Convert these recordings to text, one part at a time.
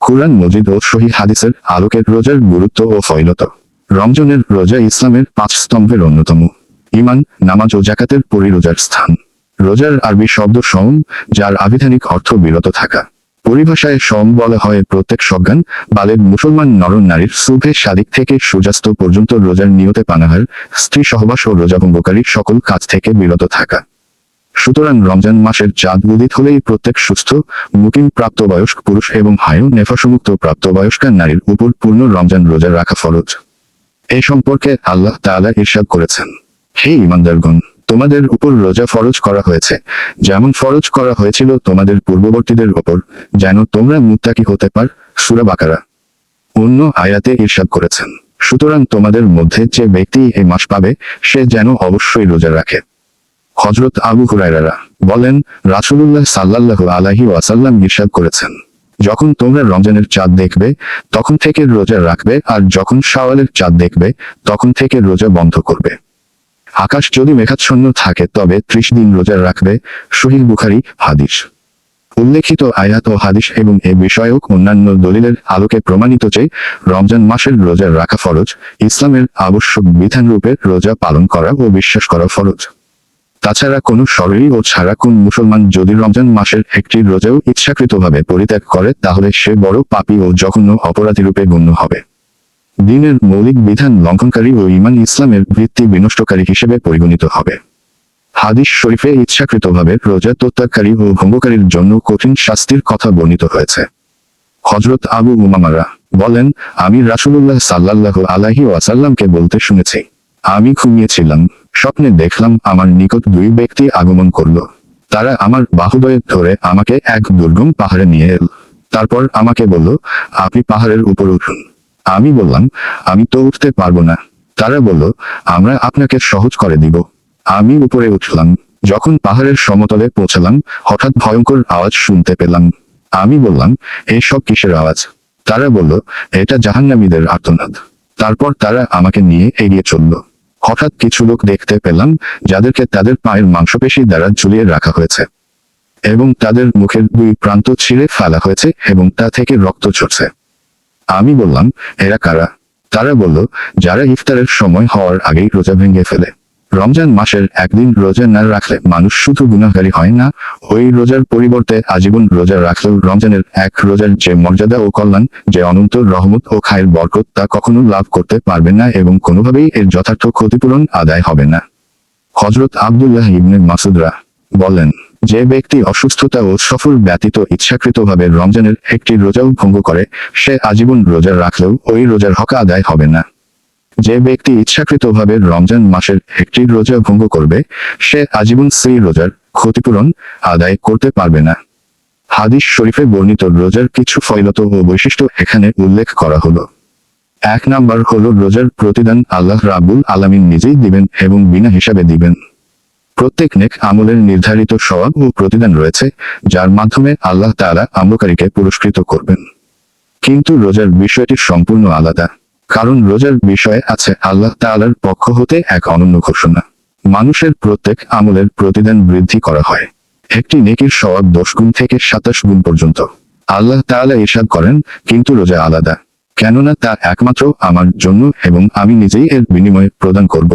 কুরআন মজিদ ও সহিহ হাদিসের আলোকে রোজার গুরুত্ব ও ফজিলত। রমজানের রোজা ইসলামের 5 স্তম্ভের অন্যতম। ঈমান, নামাজ ও যাকাতের পরই রোজার স্থান। রোজার আরবি শব্দ সওম, যার আবিধানিক অর্থ বিরত থাকা। পরিভাষায় সওম বলা হয় প্রত্যেক সজ্ঞান বালেগ মুসলমান নর-নারীর সুবহে সাদিক থেকে সূর্যাস্ত পর্যন্ত রোজার নিয়তে পানাহার, স্ত্রী সহবাস ও রোজাভঙ্গকারী সকল কাজ থেকে বিরত থাকা। সুতরাং রমজান মাসের চাঁদ উদিত হলেই প্রত্যেক সুস্থ, মুকিম প্রাপ্তবয়স্ক পুরুষ এবং হায়ু নেফাসমুক্ত প্রাপ্তবয়স্কা নারীর উপর পূর্ণ রমজান রোজা রাখা ফরজ। এই সম্পর্কে আল্লাহ তাআলা ইরশাদ করেছেন, হে ঈমানদারগণ, তোমাদের উপর রোজা ফরজ করা হয়েছে, যেমন ফরজ করা হয়েছিল তোমাদের পূর্ববর্তীদের উপর, যেন তোমরা মুত্তাকি হতে পার। সূরা বাকারা। অন্য আয়াতে ইরশাদ করেছেন, সুতরাং তোমাদের মধ্যে যে ব্যক্তি এই মাস পাবে সে যেন অবশ্যই রোজা রাখে। হযরত আবু হুরায়রা বলেন, রাসূলুল্লাহ সাল্লাল্লাহু আলাইহি ওয়াসাল্লাম ইরশাদ করেছেন, যখন তোমরা রমজানের চাঁদ দেখবে তখন থেকে রোজা রাখবে, আর যখন শাওয়ালের চাঁদ দেখবে তখন থেকে রোজা বন্ধ করবে। আকাশ যদি মেঘাচ্ছন্ন থাকে তবে 30 দিন রোজা রাখবে। সহিহ বুখারী হাদিস। উল্লেখিত আয়াত ও হাদিস এবং এ বিষয়ক অন্যান্য দলিলের আলোকে প্রমাণিত যে রমজান মাসের রোজা রাখা ফরজ, ইসলামের আবশ্যক বিধানরূপে রোজা পালন করা ও বিশ্বাস করা ফরজ। তাছাড়া কোনো শরীরী ও ছাড়া কোন মুসলমান যদি রমজান মাসের একটি রোজাও ইচ্ছাকৃতভাবে পরিত্যাগ করে তাহলে সে বড় পাপী ও জঘন্য অপরাধীরূপে গণ্য হবে। দ্বীনের মৌলিক বিধান লঙ্ঘনকারী ও ঈমান ইসলামের ভিত্তি বিনষ্টকারী হিসেবে পরিগণিত হবে। হাদিস শরীফে ইচ্ছাকৃতভাবে রোজা ত্যাগকারী ও ভঙ্গকারীর জন্য কঠিন শাস্তির কথা বর্ণিত হয়েছে। হযরত আবু উমামারা বলেন, আমি রাসূলুল্লাহ সাল্লাল্লাহু আলাইহি ওয়াসাল্লামকে বলতে শুনেছি, আমি ঘুমিয়েছিলাম, স্বপ্নে দেখলাম আমার নিকট 2 ব্যক্তি আগমন করল। তারা আমার বাহুদ্বয় ধরে আমাকে এক দুর্গম পাহাড়ে নিয়ে এল। তারপর আমাকে বলল, আপনি পাহাড়ের উপর উঠুন। আমি বললাম, আমি তো উঠতে পারবো না। তারা বলল, আমরা আপনাকে সহজ করে দিব। আমি উপরে উঠলাম। যখন পাহাড়ের সমতলে পৌঁছালাম হঠাৎ ভয়ঙ্কর আওয়াজ শুনতে পেলাম। আমি বললাম, এসব কিসের আওয়াজ? তারা বলল, এটা জাহান্নামীদের আর্তনাদ। তারপর তারা আমাকে নিয়ে এগিয়ে চলল। হঠাৎ কিছু লোক দেখতে পেলাম যাদেরকে তাদের পায়ের মাংসপেশি দ্বারা ঝুলিয়ে রাখা হয়েছে এবং তাদের মুখের 2 প্রান্ত ছিঁড়ে ফেলা হয়েছে এবং তা থেকে রক্ত ঝরছে। আমি বললাম, এরা কারা? তারা বলল, যারা ইফতারের সময় হওয়ার আগেই রোজা ভেঙে ফেলে। রমজান মাসের একদিন রোজা না রাখলে মানুষ শুধু গুনাহগারী হয় না, ওই রোজার পরিবর্তে আজীবন রোজা রাখলেও রমজানের এক রোজার যে মর্যাদা ও কল্যাণ, যে অনন্ত রহমত ও খায়ের বরকত তা কখনো লাভ করতে পারবে না এবং কোনোভাবেই এর যথার্থ ক্ষতিপূরণ আদায় হবে না। হযরত আব্দুল্লাহ ইবনে মাসউদরা বলেন, যে ব্যক্তি অসুস্থতা ও সফর ব্যতীত ইচ্ছাকৃতভাবে রমজানের একটি রোজাও ভঙ্গ করে সে আজীবন রোজা রাখলেও ওই রোজার হক আদায় হবে না। যে ব্যক্তি ইচ্ছাকৃতভাবে রমজান মাসের একটি রোজা ভঙ্গ করবে সে আজীবন সেই রোজার ক্ষতিপূরণ আদায় করতে পারবে না। হাদিস শরীফে বর্ণিত রোজার কিছু ফজিলত ও বৈশিষ্ট্য এখানে উল্লেখ করা হলো। 1 নাম্বার হলো রোজার প্রতিদান আল্লাহ রাব্বুল আলামিন নিজেই দিবেন এবং বিনা হিসাবে দিবেন। প্রত্যেক নেক আমলের নির্ধারিত সওয়াব ও প্রতিদান রয়েছে, যার মাধ্যমে আল্লাহ তাআলা আমলকারীকে পুরস্কৃত করবেন। কিন্তু রোজার বিষয়টি সম্পূর্ণ আলাদা, কারণ রোজার বিষয়ে আছে আল্লাহ তাআলার পক্ষ হতে এক অনন্য ঘোষণা। মানুষের প্রত্যেক আমলের প্রতিদান বৃদ্ধি করা হয়। একটি নেকির সওয়াব 10 গুণ থেকে 27 গুণ পর্যন্ত। আল্লাহ তাআলা ইরশাদ করেন, কিন্তু রোজা আলাদা, কেননা তা একমাত্র আমার জন্য এবং আমি নিজেই এর বিনিময়ে প্রদান করব।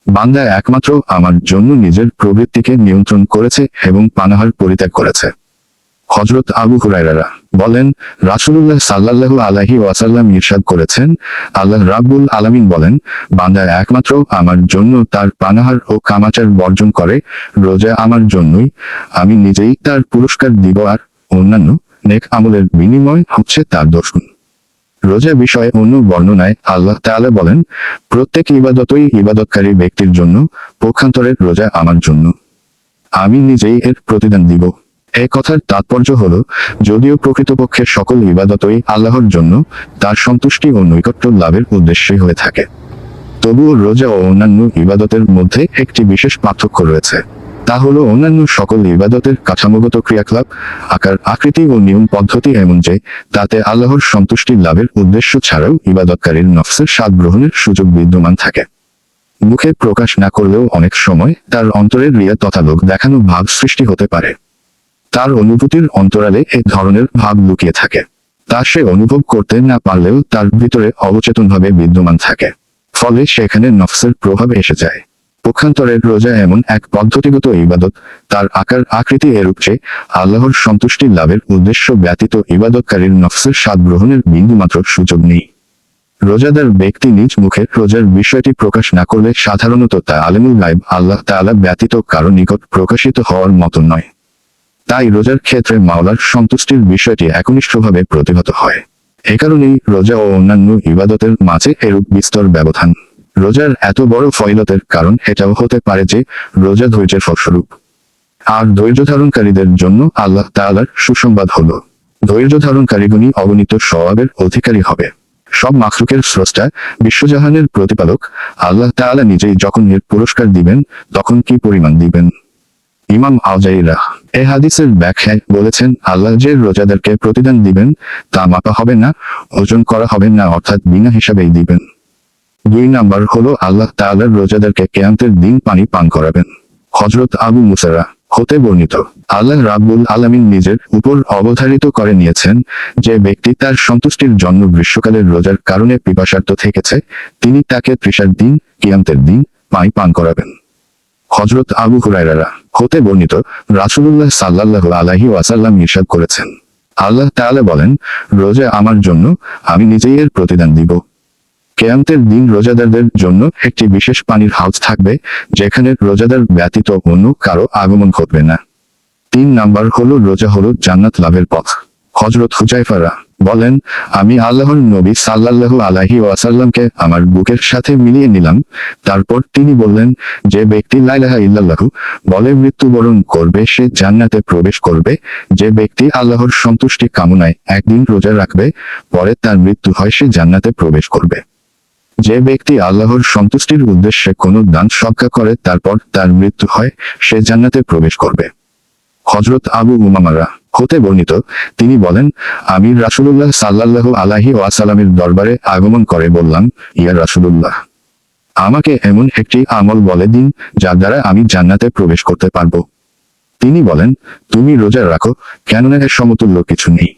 বান্দা একমাত্র আমার জন্য নিজের প্রবৃত্তিকে নিয়ন্ত্রণ করেছে এবং পানাহার পরিত্যাগ করেছে। হযরত আবু হুরায়রা বলেন, রাসূলুল্লাহ সাল্লাল্লাহু আলাইহি ওয়াসাল্লাম ইরশাদ করেছেন, আল্লাহ রাব্বুল আলামিন বলেন, বান্দা একমাত্র আমার জন্য তার পানাহার ও কামাচার বর্জন করে, রোজা আমার জন্যই, আমি নিজেই তার পুরস্কার দিব আর অন্যান্য নেক আমলের বিনিময় হচ্ছে তার 10 গুণ। রোজা বিষয়ে অন্য বর্ণনায় আল্লাহ তাআলা বলেন, প্রত্যেক ইবাদতই ইবাদতকারী ব্যক্তির জন্য, পক্ষান্তরে রোজা আমার জন্য, আমি নিজেই এর প্রতিদান দিব। এই কথার তাৎপর্য হলো, যদিও প্রকৃতপক্ষে সকল ইবাদতই আল্লাহর জন্য তার সন্তুষ্টি ও নৈকট্য লাভের উদ্দেশ্যই হয়ে থাকে, তবুও রোজা ও অন্যান্য ইবাদতের মধ্যে একটি বিশেষ পার্থক্য রয়েছে। তা হলো অন্যান্য সকল ইবাদতের কাঠামোগত ক্রিয়াকলাপ, আকার আকৃতি ও নিয়ম পদ্ধতি এমন যে তাতে আল্লাহর সন্তুষ্টি লাভের উদ্দেশ্য ছাড়াও ইবাদতকারীর নফসের স্বাদ গ্রহণের সুযোগ বিদ্যমান থাকে। মুখে প্রকাশ না করলেও অনেক সময় তার অন্তরের রিয়া তথা লোক দেখানো ভাব সৃষ্টি হতে পারে। তার অনুভূতির অন্তরালে এ ধরনের ভাব লুকিয়ে থাকে। তা সে অনুভব করতে না পারলেও তার ভিতরে অবচেতনভাবে বিদ্যমান থাকে। ফলে সেখানে নফসের প্রভাব এসে যায়। পক্ষান্তরের রোজা এমন এক পদ্ধতিগত ইবাদত, তার আকার আকৃতি এরূপ যে আল্লাহর সন্তুষ্টি লাভের উদ্দেশ্য ব্যতীত ইবাদতকারীর নফসের স্বাদ গ্রহণের বিন্দুমাত্র সুযোগ নেই। রোজাদার ব্যক্তি নিজ মুখে রোজার বিষয়টি প্রকাশ না করলে সাধারণত তা আলেমুল গায়ব আল্লাহ তাআলা ব্যতীত কারো নিকট প্রকাশিত হওয়ার মতো নয়। তাই রোজার ক্ষেত্রে মাওলার সন্তুষ্টির বিষয়টি একনিষ্ঠভাবে প্রতিহত হয়। এ কারণেই রোজা ও অন্যান্য ইবাদতের মাঝে এরূপ বিস্তর ব্যবধান। রোজার এত বড় ফজিলতের কারণ এটাও হতে পারে যে রোজা ধৈর্যের ফলস্বরূপ। আর ধৈর্য ধারণকারীদের জন্য আল্লাহ তাআলার সুসংবাদ হলো, ধৈর্য ধারণকারীগণই অগণিত সওয়াবের অধিকারী হবে। সব মাখলুকের স্রষ্টা, বিশ্বজাহানের প্রতিপালক আল্লাহ তাআলা নিজেই যখন এর পুরস্কার দিবেন তখন কি পরিমাণ দিবেন। ইমাম আওজাঈরা এ হাদিসের ব্যাখ্যায় বলেছেন, আল্লাহ যে রোজাদারকে প্রতিদান দিবেন তা মাপা হবে না, ওজন করা হবে না, অর্থাৎ বিনা হিসাবেই দিবেন। 2 নাম্বার হলো আল্লাহ তাআলা রোজাদারকে কিয়ামতের দিন পানি পান করাবেন। হযরত আবু মুসা হতে বর্ণিত, আল্লাহ রাব্বুল আলামিন নিজের উপর অবধারিত করে নিয়েছেন, যে ব্যক্তি তার সন্তুষ্টির জন্য গ্রীষ্মকালের রোজার কারণে পিপাসার্ত থেকেছে, তিনি তাকে তৃষার দিন কিয়ামতের দিন পানি পান করাবেন। হযরত আবু হুরায়রা হতে বর্ণিত, রাসূলুল্লাহ সাল্লাল্লাহু আলাইহি ওয়াসাল্লাম ইরশাদ করেছেন, আল্লাহ তাআলা বলেন, রোজা আমার জন্য, আমি নিজেই এর প্রতিদান দিব। কিয়ামতের দিন রোজাদারদের জন্য একটি বিশেষ পানির হাউজ থাকবে, যেখানে রোজাদার ব্যতীত অন্য কারো আগমন ঘটবে না। 3 নাম্বার হলো রোজা হলো জান্নাত লাভের পথ। হযরত হুযায়ফা বলেন, আমি আল্লাহর নবী সাল্লাল্লাহু আলাইহি ওয়াসাল্লামকে আমার বুকের সাথে মিলিয়ে নিলাম। তারপর তিনি বললেন, যে ব্যক্তি লা ইলাহা ইল্লাল্লাহু বলে মৃত্যুবরণ করবে সে জান্নাতে প্রবেশ করবে। যে ব্যক্তি আল্লাহর সন্তুষ্টি কামনায় একদিন রোজা রাখবে, পরে তার মৃত্যু হয়, সে জান্নাতে প্রবেশ করবে। যে ব্যক্তি আল্লাহর সন্তুষ্টির উদ্দেশ্যে কোনো দান সদকা করে তারপর তার মৃত্যু হয়, সে জান্নাতে প্রবেশ করবে। হযরত আবু উমামা হতে বর্ণিত, তিনি বলেন, আমি রাসূলুল্লাহ সাল্লাল্লাহু আলাইহি ওয়াসাল্লামের দরবারে আগমন করে বললাম, ইয়া রাসূলুল্লাহ, আমাকে এমন একটি আমল বলে দিন যার দ্বারা আমি জান্নাতে প্রবেশ করতে পারবো। তিনি বলেন, তুমি রোজা রাখো, কেননা এর সমতুল্য কিছু নেই।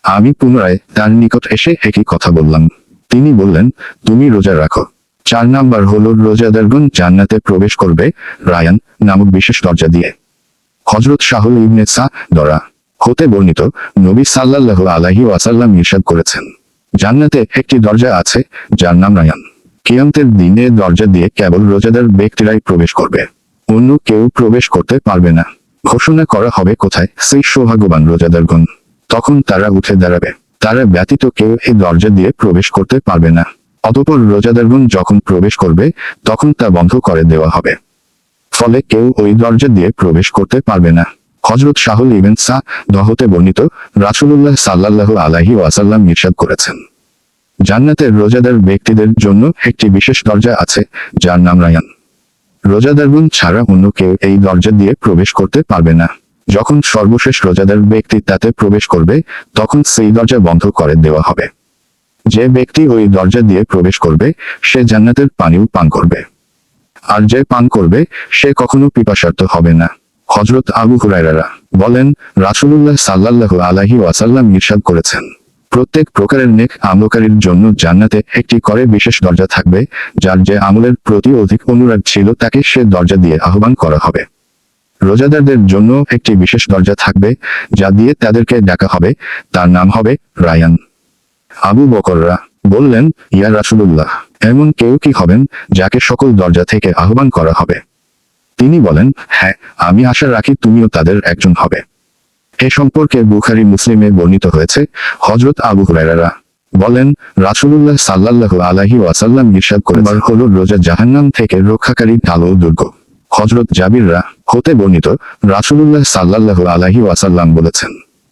আমি পুনরায় তার নিকট এসে একই কথা বললাম। তিনি বললেন, তুমি রোজা রাখো। 4 নাম্বার হলো রোজাদারগণ জান্নাতে প্রবেশ করবে রায়ান নামক বিশেষ দরজা দিয়ে। হযরত শাহুল ইবনে সা'দ হতে বর্ণিত, নবী সাল্লাল্লাহু আলাইহি ওয়াসাল্লাম ইরশাদ করেছেন, জান্নাতে একটি দরজা আছে যার নাম রায়ান। কিয়ামতের দিনে দরজা দিয়ে কেবল রোজাদার ব্যক্তিরাই প্রবেশ করবে, অন্য কেউ প্রবেশ করতে পারবে না। ঘোষণা করা হবে, কোথায় সেই সৌভাগ্যবান রোজাদারগণ। তখন তারা উঠে দাঁড়াবে, তারা ব্যতীত কেউ এই দরজা দিয়ে প্রবেশ করতে পারবে না। অতঃপর রোজাদারগণ যখন প্রবেশ করবে তখন তা বন্ধ করে দেওয়া হবে, ফলে কেউ ওই দরজা দিয়ে প্রবেশ করতে পারবে না। হযরত শাহুল ইবনে সা'দ হতে বর্ণিত, রাসূলুল্লাহ সাল্লাল্লাহু আলাইহি ওয়াসাল্লাম ইরশাদ করেছেন, জান্নাতের রোজাদার ব্যক্তিদের জন্য একটি বিশেষ দরজা আছে যার নাম রায়ান। রোজাদারগণ ছাড়া অন্য কেউ এই দরজা দিয়ে প্রবেশ করতে পারবে না। যখন সর্বশেষ রোজাদার ব্যক্তি তাতে প্রবেশ করবে তখন সেই দরজা বন্ধ করে দেওয়া হবে। যে ব্যক্তি ওই দরজা দিয়ে প্রবেশ করবে সে জান্নাতের পানিও পান করবে, আর যে পান করবে সে কখনো পিপাসার্ত হবে না। হযরত আবু হুরায়রা বলেন, রাসূলুল্লাহ সাল্লাল্লাহু আলাইহি ওয়াসাল্লাম ইরশাদ করেছেন, প্রত্যেক প্রকারের নেক আমলকারীর জন্য জান্নাতে একটি করে বিশেষ দরজা থাকবে, যার যে আমলের প্রতি অধিক অনুরাগ ছিল তাকে সে দরজা দিয়ে আহ্বান করা হবে। রোজাদারদের জন্য একটি বিশেষ দরজা থাকবে যা দিয়ে তাদেরকে ডাকা হবে, তার নাম হবে রায়ান। আবু বকর বললেন, ইয়া রাসূলুল্লাহ, এমন কেউ কি হবেন যাকে সকল দরজা থেকে আহ্বান করা হবে? তিনি বলেন, হ্যাঁ, আমি আশা রাখি তুমিও তাদের একজন হবে। এ সম্পর্কে বুখারী মুসলিমে বর্ণিত হয়েছে। হযরত আবু হুরায়রা বলেন, রাসূলুল্লাহ সাল্লাল্লাহু আলাইহি ওয়াসাল্লাম ইরশাদ করেছেন, হলো রোজা জাহান্নাম থেকে রক্ষাকারী ঢাল ও দুর্গ। হযরত জাবির হতে বর্ণিত, রাসূলুল্লাহ সাল্লাল্লাহু আলাইহি ওয়াসাল্লাম বলেছেন,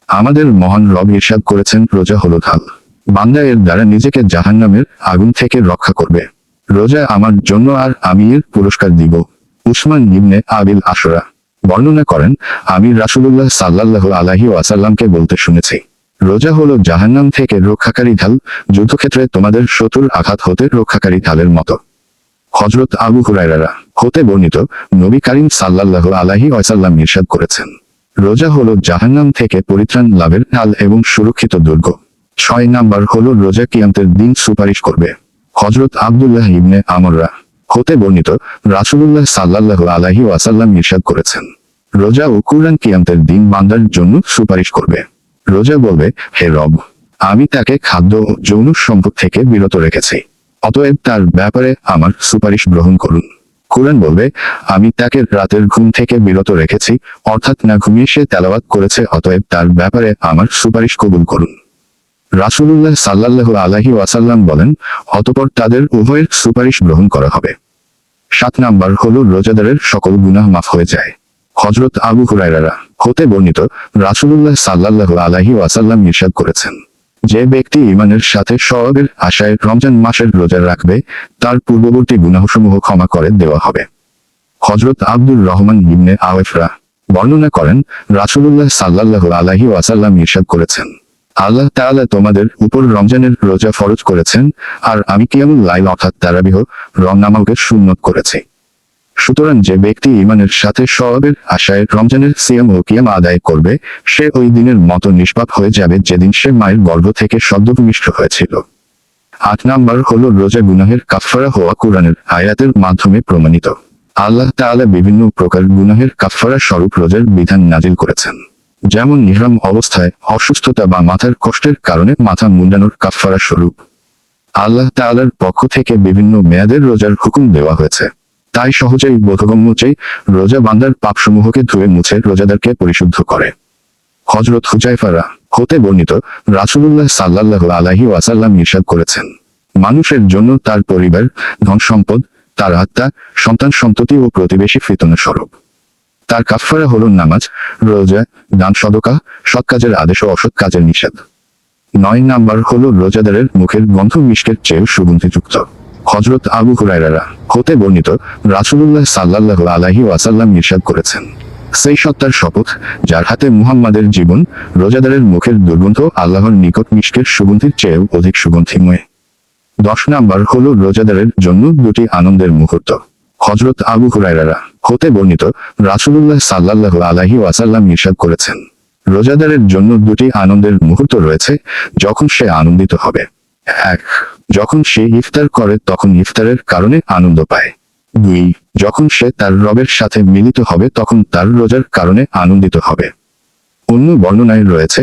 আমাদের মহান রব ইরশাদ করেছেন, রোজা হলো ঢাল, বান্দা এর দ্বারা নিজেকে জাহান্নামের আগুন থেকে রক্ষা করবে। রোজা আমার জন্য আর আমি এর পুরস্কার দিব। উসমান ইবনে আবিল আশরা বর্ণনা করেন, আমি রাসূলুল্লাহ সাল্লাল্লাহু আলাইহি ওয়াসাল্লামকে বলতে শুনেছি, রোজা হলো জাহান্নাম থেকে রক্ষাকারী ঢাল, যুদ্ধক্ষেত্রে তোমাদের শত্রুর আঘাত হতে রক্ষাকারী ঢালের মতো। হযরত আবু হুরায়রা হতে বর্ণিত, নবী করিম সাল্লাল্লাহু আলাইহি ওয়াসাল্লাম ইরশাদ করেছেন, রোজা হলো জাহান্নাম থেকে পরিত্রাণ লাভের ঢাল এবং সুরক্ষিত দুর্গ। 6 নাম্বার হলো রোজা কিয়ামতের দিন সুপারিশ করবে। হযরত আব্দুল্লাহ ইবনে আমররা হতে বর্ণিত, রাসূলুল্লাহ সাল্লাল্লাহু আলাইহি ওয়াসাল্লাম ইরশাদ করেছেন, রোজা ও কুরআন কিয়ামতের দিন বান্দার জন্য সুপারিশ করবে। রোজা বলবে, হে রব, আমি তাকে খাদ্য ও যৌন সম্পদ থেকে বিরত রেখেছি, অতএব তার ব্যাপারে আমার সুপারিশ গ্রহণ করুন। কুরআন বলবে, আমি তাকে রাতের ঘুম থেকে বিরত রেখেছি, অর্থাৎ না ঘুমিয়ে সে তেলাওয়াত করেছে, অতএব তার ব্যাপারে আমার সুপারিশ কবুল করুন। রাসূলুল্লাহ সাল্লাল্লাহু আলাইহি ওয়াসাল্লাম বলেন, অতঃপর তাদের উভয়ের সুপারিশ গ্রহণ করা হবে। 7 নাম্বার হলো রোজাদারের সকল গুনাহ মাফ হয়ে যায়। হযরত আবু হুরায়রা হতে বর্ণিত, রাসূলুল্লাহ সাল্লাল্লাহু আলাইহি ওয়াসাল্লাম ইরশাদ করেছেন, যে ব্যক্তি ঈমানের সাথে সওয়াবের আশায় রমজান মাসের রোজা রাখবে, তার পূর্ববর্তী গুনাহসমূহ ক্ষমা করে দেওয়া হবে। হযরত আব্দুর রহমান ইবনে আওফরা বর্ণনা করেন, রাসূলুল্লাহ সাল্লাল্লাহু আলাইহি ওয়াসাল্লাম ইরশাদ করেছেন, আল্লাহ তাআলা তোমাদের উপর রমজানের রোজা ফরজ করেছেন, আর আমি কিয়ামুল লাইল অর্থাৎ তারাবিহ নামাজকে সুন্নত করেছি। সুতরাং যে ব্যক্তি ঈমানের সাথে সওয়াবের আশায় রমজানের সিয়াম ও কিয়াম আদায় করবে, সে ওই দিনের মতো নিষ্পাপ হয়ে যাবে যেদিন সে মায়ের গর্ভ থেকে সদ্যভূমিষ্ঠ হয়েছিল। 8 নাম্বার হলো রোজা গুনাহের কাফফারা হওয়া কুরআনের আয়াতের মাধ্যমে প্রমাণিত। আল্লাহ তাআলা বিভিন্ন প্রকার গুনাহের কাফফারা স্বরূপ রোজার বিধান নাজিল করেছেন, যেমন ইহরাম অবস্থায় অসুস্থতা বা মাথার কষ্টের কারণে মাথা মুন্ডানোর কাফফারা স্বরূপ। আল্লাহ তাআলার পক্ষ থেকে বিভিন্ন মেয়াদের রোজার হুকুম দেওয়া হয়েছে, তাই সহজেই বোধগম্য যে রোজা বান্দার পাপসমূহকে ধুয়ে মুছে রোজাদারকে পরিশুদ্ধ করে। হযরত হুযায়ফা হতে বর্ণিত, রাসূলুল্লাহ সাল্লাল্লাহু আলাইহি ওয়াসাল্লাম ইরশাদ করেছেন, মানুষের জন্য তার পরিবার, ধন সম্পদ, তার আত্মা, সন্তান সন্ততি ও প্রতিবেশী ফিতনা স্বরূপ। তার কাফফারা হলো নামাজ, রোজা, দান সদকা, সৎ কাজের আদেশ ও অসৎ কাজের নিষেধ। 9 নাম্বার হলো রোজাদারের মুখের গন্ধ মিষ্কের চেয়েও সুগন্ধিযুক্ত। হযরত আবু হুরায়রা হতে বর্ণিত, রাসূলুল্লাহ সাল্লাল্লাহু আলাইহি ওয়াসাল্লাম ইরশাদ করেছেন, সেই সত্তার শপথ যার হাতে মুহাম্মাদের জীবন, রোজাদারের মুখের দুর্গন্ধ আল্লাহর নিকট মিষ্কের সুগন্ধির চেয়েও অধিক সুগন্ধিময়। 10 নাম্বার হলো রোজাদারের জন্য 2টি আনন্দের মুহূর্ত। হযরত আবু হুরায়রা হতে বর্ণিত, রাসূলুল্লাহ সাল্লাল্লাহু আলাইহি ওয়াসাল্লাম ইরশাদ করেছেন, রোজাদারের জন্য 2টি আনন্দের মুহূর্ত রয়েছে, যখন সে আনন্দিত হবে। 1. যখন সে ইফতার করে তখন ইফতারের কারণে আনন্দ পায়। 2. যখন সে তার রবের সাথে মিলিত হবে তখন তার রোজার কারণে আনন্দিত হবে। অন্য বর্ণনায় রয়েছে,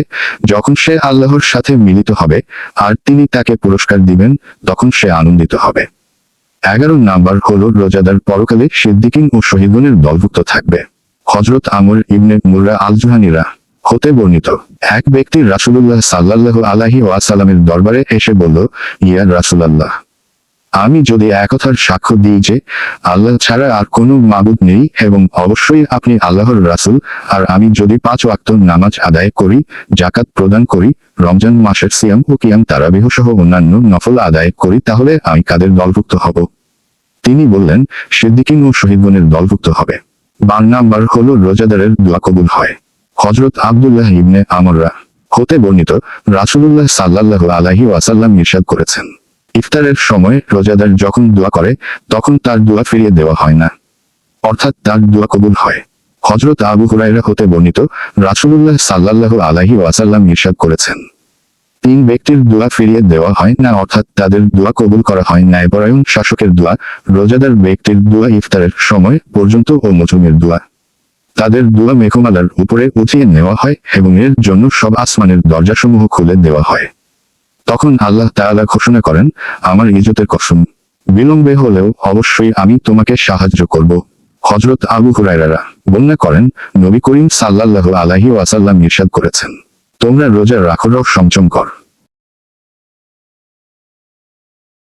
যখন সে আল্লাহর সাথে মিলিত হবে আর তিনি তাকে পুরস্কার দিবেন, তখন সে আনন্দিত হবে। 11 নাম্বার হলো রোজাদার পরকালে সিদ্দিকিন ও শহীদগণের দলভুক্ত থাকবে। হযরত আমর ইবনে মুররা আল-জুহানিরা হতে বর্ণিত, এক ব্যক্তি রাসূলুল্লাহ সাল্লাল্লাহু আলাইহি ওয়াসাল্লামের দরবারে এসে বলল, ইয়া রাসূলুল্লাহ, আমি যদি একথার সাক্ষ্য দিই যে আল্লাহ ছাড়া আর কোনো মাবুদ নেই এবং অবশ্যই আপনি আল্লাহর রাসূল, আর আমি যদি 5 ওয়াক্ত নামাজ আদায় করি, যাকাত প্রদান করি, রমজান মাসের সিয়াম ও কিয়াম তারাবিহ সহ অন্যান্য নফল আদায় করি, তাহলে আমি কাদের দলভুক্ত হব? তিনি বললেন, সিদ্দিকিন ও শহীদগণের দলভুক্ত হবে। 12 নাম্বার হলো রোজাদারের দোয়া কবুল হয়। হযরত আব্দুল্লাহ ইবনে আমররা হতে বর্ণিত, রাসূলুল্লাহ সাল্লাল্লাহু আলাইহি ওয়াসাল্লাম ইরশাদ করেছেন, ইফতারের সময় রোজাদার যখন দোয়া করে তখন তার দোয়া ফিরিয়ে দেওয়া হয় না, অর্থাৎ তার দোয়া কবুল হয়। হযরত আবু হুরায়রা হতে বর্ণিত, রাসূলুল্লাহ সাল্লাল্লাহু আলাইহি ওয়াসাল্লাম ইরশাদ করেছেন, 3 ব্যক্তির দোয়া ফিরিয়ে দেওয়া হয় না, অর্থাৎ তাদের দোয়া কবুল করা হয় ন্যায়পরায়ণ শাসকের দোয়া, রোজাদার ব্যক্তির দোয়া ইফতারের সময় পর্যন্ত ও মজলুমের দোয়া। তাদের দোয়া মেঘমালার উপরে উঠিয়ে নেওয়া হয় এবং এর জন্য সব আসমানের দরজাসমূহ খুলে দেওয়া হয়। তখন আল্লাহ তাআলা ঘোষণা করেন, আমার ইজ্জতের কসম, বিলম্বে হলেও অবশ্যই আমি তোমাকে সাহায্য করব। হযরত আবু হুরায়রা বর্ণনা করেন, নবী করিম সাল্লাল্লাহু আলাইহি ওয়াসাল্লাম ইরশাদ করেছেন, তোমরা রোজা রাখো, সংযম কর।